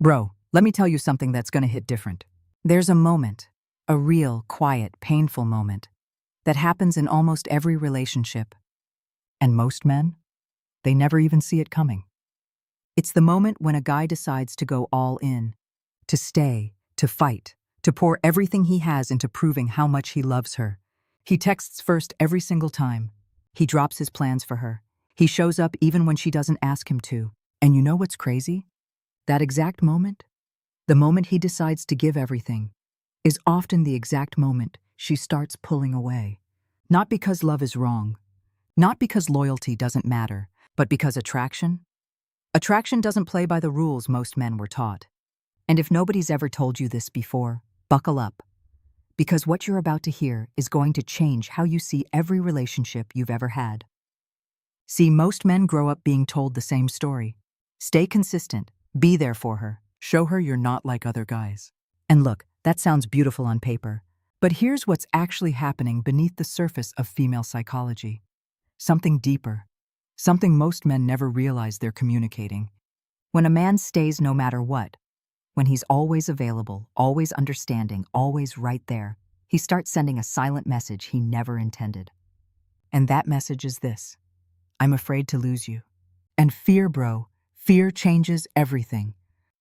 Bro, let me tell you something that's gonna hit different. There's a moment, a real, quiet, painful moment, that happens in almost every relationship. And most men, they never even see it coming. It's the moment when a guy decides to go all in, to stay, to fight, to pour everything he has into proving how much he loves her. He texts first every single time. He drops his plans for her. He shows up even when she doesn't ask him to. And you know what's crazy? That exact moment, the moment he decides to give everything, is often the exact moment she starts pulling away. Not because love is wrong, not because loyalty doesn't matter, but because attraction? Attraction doesn't play by the rules most men were taught. And if nobody's ever told you this before, buckle up. Because what you're about to hear is going to change how you see every relationship you've ever had. See, most men grow up being told the same story. Stay consistent, be there for her, show her you're not like other guys. And look, that sounds beautiful on paper, but here's what's actually happening beneath the surface of female psychology. Something deeper, something most men never realize they're communicating. When a man stays no matter what, when he's always available, always understanding, always right there, he starts sending a silent message he never intended. And that message is this: I'm afraid to lose you. And fear, bro, fear changes everything.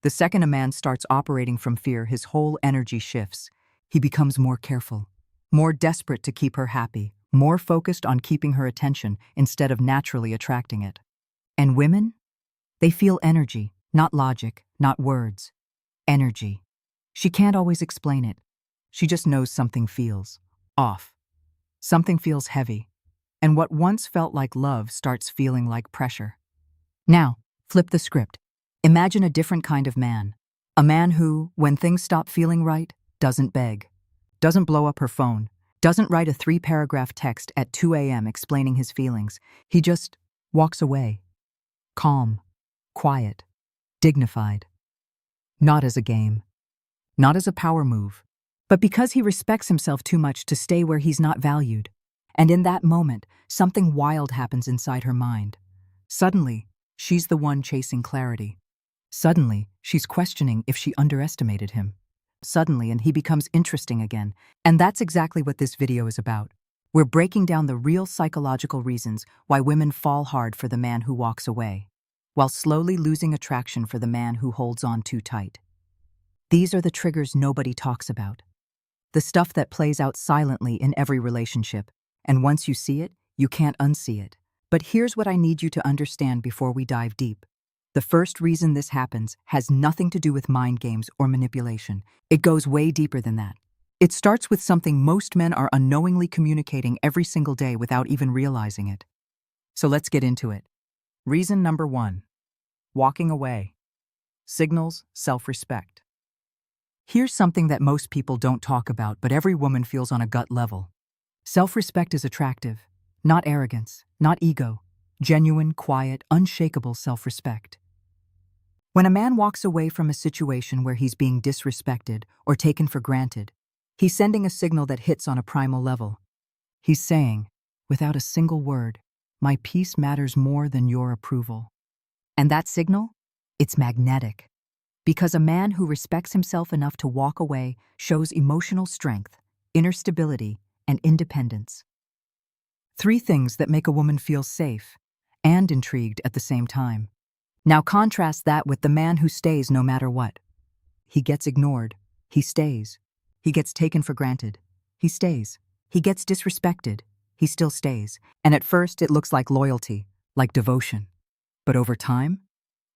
The second a man starts operating from fear, his whole energy shifts. He becomes more careful, more desperate to keep her happy, more focused on keeping her attention instead of naturally attracting it. And women? They feel energy, not logic, not words. Energy. She can't always explain it. She just knows something feels off. Something feels heavy. And what once felt like love starts feeling like pressure. Now, flip the script. Imagine a different kind of man. A man who, when things stop feeling right, doesn't beg, doesn't blow up her phone, doesn't write a 3-paragraph text at 2 a.m. explaining his feelings. He just walks away. Calm, quiet, dignified. Not as a game, not as a power move, but because he respects himself too much to stay where he's not valued. And in that moment, something wild happens inside her mind. Suddenly, she's the one chasing clarity. Suddenly, she's questioning if she underestimated him. Suddenly, and he becomes interesting again. And that's exactly what this video is about. We're breaking down the real psychological reasons why women fall hard for the man who walks away, while slowly losing attraction for the man who holds on too tight. These are the triggers nobody talks about. The stuff that plays out silently in every relationship, and once you see it, you can't unsee it. But here's what I need you to understand before we dive deep. The first reason this happens has nothing to do with mind games or manipulation. It goes way deeper than that. It starts with something most men are unknowingly communicating every single day without even realizing it. So let's get into it. Reason number 1. Walking away. Signals self-respect. Here's something that most people don't talk about, but every woman feels on a gut level. Self-respect is attractive, not arrogance, not ego. Genuine, quiet, unshakable self-respect. When a man walks away from a situation where he's being disrespected or taken for granted, he's sending a signal that hits on a primal level. He's saying, without a single word, my peace matters more than your approval. And that signal? It's magnetic. Because a man who respects himself enough to walk away shows emotional strength, inner stability, and independence. 3 things that make a woman feel safe and intrigued at the same time. Now contrast that with the man who stays no matter what. He gets ignored. He stays. He gets taken for granted. He stays. He gets disrespected. He still stays. And at first it looks like loyalty, like devotion. But over time,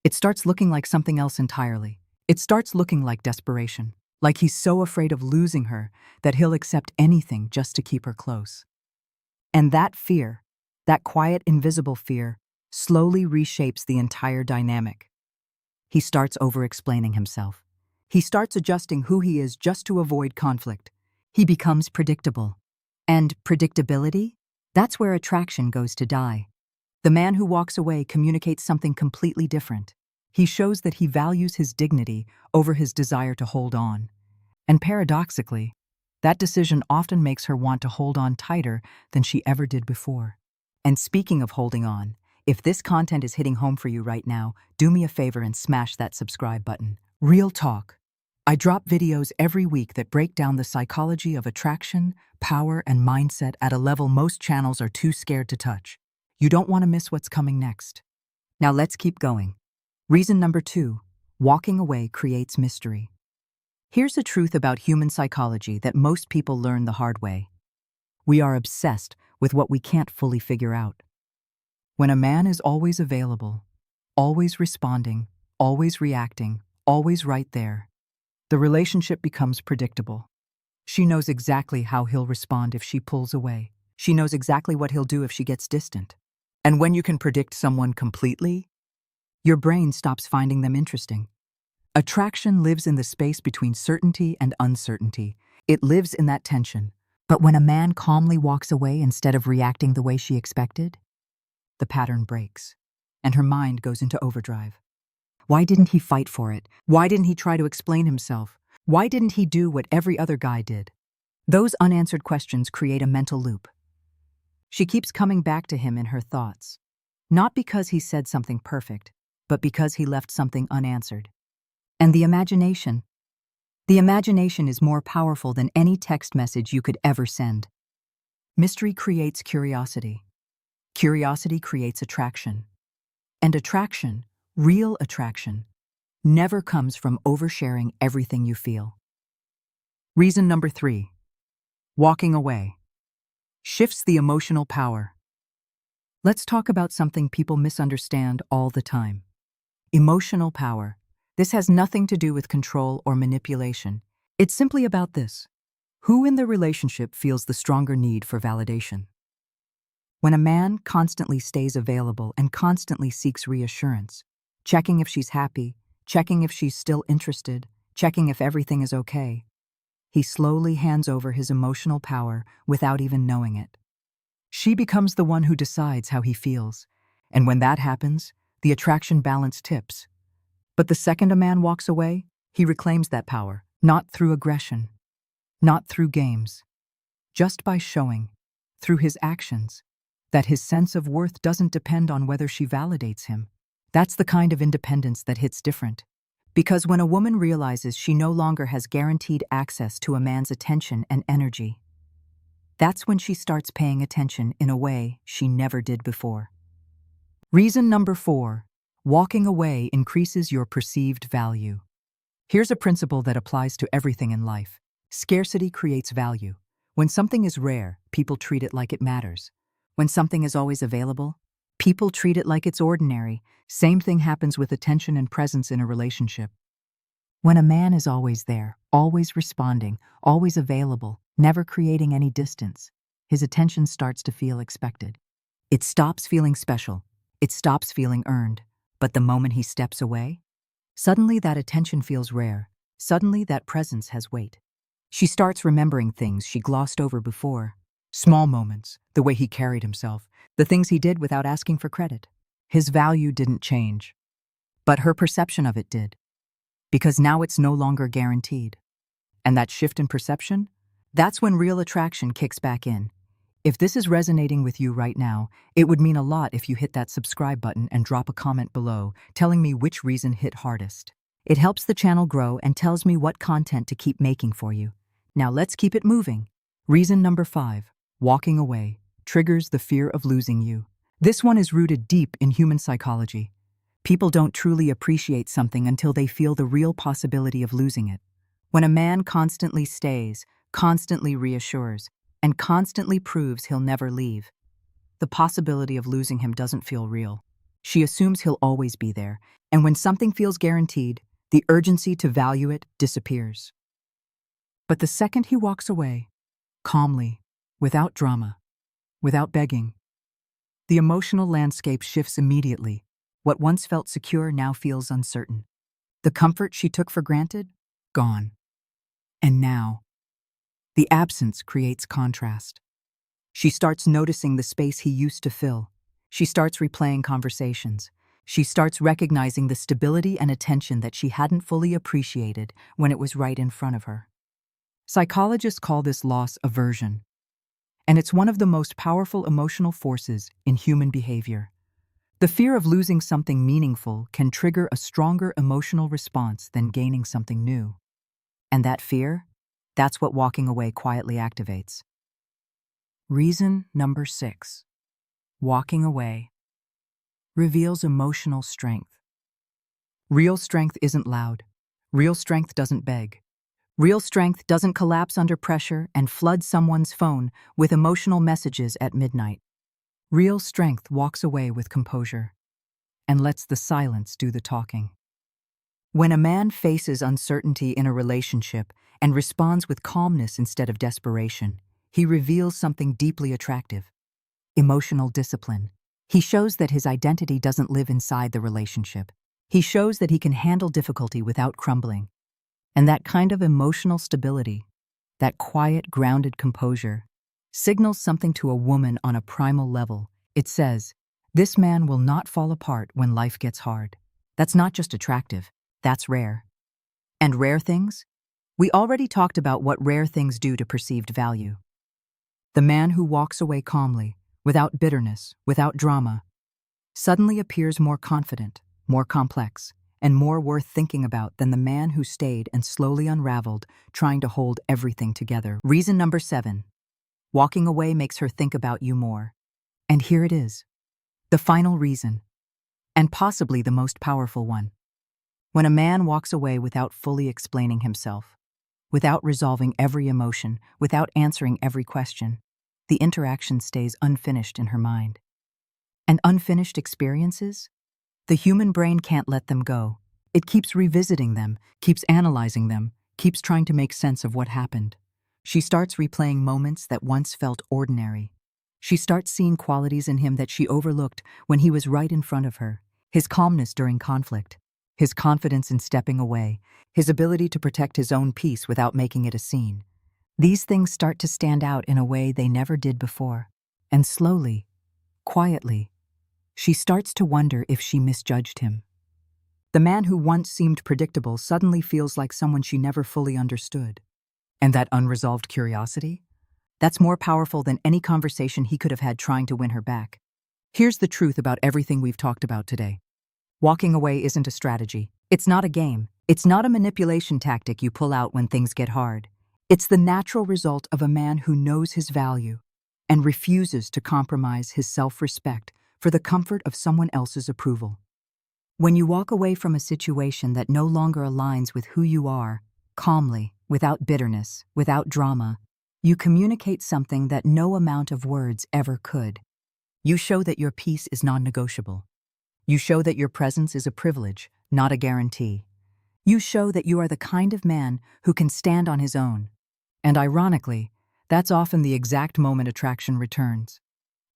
it starts looking like something else entirely. It starts looking like desperation, like he's so afraid of losing her that he'll accept anything just to keep her close. And that fear, that quiet, invisible fear, slowly reshapes the entire dynamic. He starts over-explaining himself. He starts adjusting who he is just to avoid conflict. He becomes predictable. And predictability? That's where attraction goes to die. The man who walks away communicates something completely different. He shows that he values his dignity over his desire to hold on. And paradoxically, that decision often makes her want to hold on tighter than she ever did before. And speaking of holding on, if this content is hitting home for you right now, do me a favor and smash that subscribe button Real talk. I drop videos every week that break down the psychology of attraction, power, and mindset at a level most channels are too scared to touch. You don't want to miss what's coming next. Now let's keep going. Reason number 2, walking away creates mystery. Here's a truth about human psychology that most people learn the hard way. We are obsessed with what we can't fully figure out. When a man is always available, always responding, always reacting, always right there, the relationship becomes predictable. She knows exactly how he'll respond if she pulls away. She knows exactly what he'll do if she gets distant. And when you can predict someone completely, your brain stops finding them interesting. Attraction lives in the space between certainty and uncertainty. It lives in that tension. But when a man calmly walks away instead of reacting the way she expected, the pattern breaks, and her mind goes into overdrive. Why didn't he fight for it? Why didn't he try to explain himself? Why didn't he do what every other guy did? Those unanswered questions create a mental loop. She keeps coming back to him in her thoughts, not because he said something perfect, but because he left something unanswered. And the imagination is more powerful than any text message you could ever send. Mystery creates curiosity. Curiosity creates attraction. And attraction, real attraction, never comes from oversharing everything you feel. Reason number 3, walking away shifts the emotional power. Let's talk about something people misunderstand all the time. Emotional power. This has nothing to do with control or manipulation. It's simply about this. Who in the relationship feels the stronger need for validation? When a man constantly stays available and constantly seeks reassurance, checking if she's happy, checking if she's still interested, checking if everything is okay, he slowly hands over his emotional power without even knowing it. She becomes the one who decides how he feels, and when that happens, the attraction balance tips. But the second a man walks away, he reclaims that power, not through aggression, not through games, just by showing, through his actions, that his sense of worth doesn't depend on whether she validates him. That's the kind of independence that hits different. Because when a woman realizes she no longer has guaranteed access to a man's attention and energy, that's when she starts paying attention in a way she never did before. Reason number 4, walking away increases your perceived value. Here's a principle that applies to everything in life. Scarcity creates value. When something is rare, people treat it like it matters. When something is always available, people treat it like it's ordinary. Same thing happens with attention and presence in a relationship. When a man is always there, always responding, always available, never creating any distance, his attention starts to feel expected. It stops feeling special. It stops feeling earned. But the moment he steps away, suddenly that attention feels rare. Suddenly that presence has weight. She starts remembering things she glossed over before. Small moments, the way he carried himself, the things he did without asking for credit. His value didn't change, but her perception of it did. Because now it's no longer guaranteed. And that shift in perception, that's when real attraction kicks back in. If this is resonating with you right now, it would mean a lot if you hit that subscribe button and drop a comment below telling me which reason hit hardest. It helps the channel grow and tells me what content to keep making for you. Now let's keep it moving. Reason number 5, walking away triggers the fear of losing you. This one is rooted deep in human psychology. People don't truly appreciate something until they feel the real possibility of losing it. When a man constantly stays, constantly reassures, and constantly proves he'll never leave, the possibility of losing him doesn't feel real. She assumes he'll always be there, and when something feels guaranteed, the urgency to value it disappears. But the second he walks away, calmly, without drama, without begging, the emotional landscape shifts immediately. What once felt secure now feels uncertain. The comfort she took for granted, gone. And now, the absence creates contrast. She starts noticing the space he used to fill. She starts replaying conversations. She starts recognizing the stability and attention that she hadn't fully appreciated when it was right in front of her. Psychologists call this loss aversion, and it's one of the most powerful emotional forces in human behavior. The fear of losing something meaningful can trigger a stronger emotional response than gaining something new. And that fear? That's what walking away quietly activates. Reason number 6. Walking away reveals emotional strength. Real strength isn't loud. Real strength doesn't beg. Real strength doesn't collapse under pressure and flood someone's phone with emotional messages at midnight. Real strength walks away with composure and lets the silence do the talking. When a man faces uncertainty in a relationship and responds with calmness instead of desperation, he reveals something deeply attractive: emotional discipline. He shows that his identity doesn't live inside the relationship. He shows that he can handle difficulty without crumbling. And that kind of emotional stability, that quiet, grounded composure, signals something to a woman on a primal level. It says, this man will not fall apart when life gets hard. That's not just attractive, that's rare. And rare things? We already talked about what rare things do to perceived value. The man who walks away calmly, without bitterness, without drama, suddenly appears more confident, more complex, and more worth thinking about than the man who stayed and slowly unraveled, trying to hold everything together. Reason number 7. Walking away makes her think about you more. And here it is. The final reason, and possibly the most powerful one. When a man walks away without fully explaining himself, without resolving every emotion, without answering every question, the interaction stays unfinished in her mind. And unfinished experiences? The human brain can't let them go. It keeps revisiting them, keeps analyzing them, keeps trying to make sense of what happened. She starts replaying moments that once felt ordinary. She starts seeing qualities in him that she overlooked when he was right in front of her: his calmness during conflict, his confidence in stepping away, his ability to protect his own peace without making it a scene. These things start to stand out in a way they never did before. And slowly, quietly, she starts to wonder if she misjudged him. The man who once seemed predictable suddenly feels like someone she never fully understood. And that unresolved curiosity? That's more powerful than any conversation he could have had trying to win her back. Here's the truth about everything we've talked about today. Walking away isn't a strategy. It's not a game. It's not a manipulation tactic you pull out when things get hard. It's the natural result of a man who knows his value and refuses to compromise his self-respect for the comfort of someone else's approval. When you walk away from a situation that no longer aligns with who you are, calmly, without bitterness, without drama, you communicate something that no amount of words ever could. You show that your peace is non-negotiable. You show that your presence is a privilege, not a guarantee. You show that you are the kind of man who can stand on his own. And ironically, that's often the exact moment attraction returns.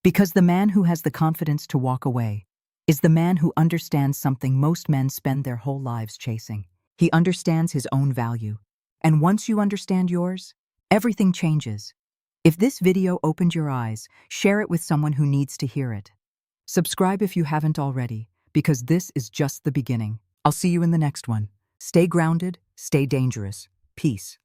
Because the man who has the confidence to walk away is the man who understands something most men spend their whole lives chasing. He understands his own value. And once you understand yours, everything changes. If this video opened your eyes, share it with someone who needs to hear it. Subscribe if you haven't already, because this is just the beginning. I'll see you in the next one. Stay grounded, stay dangerous. Peace.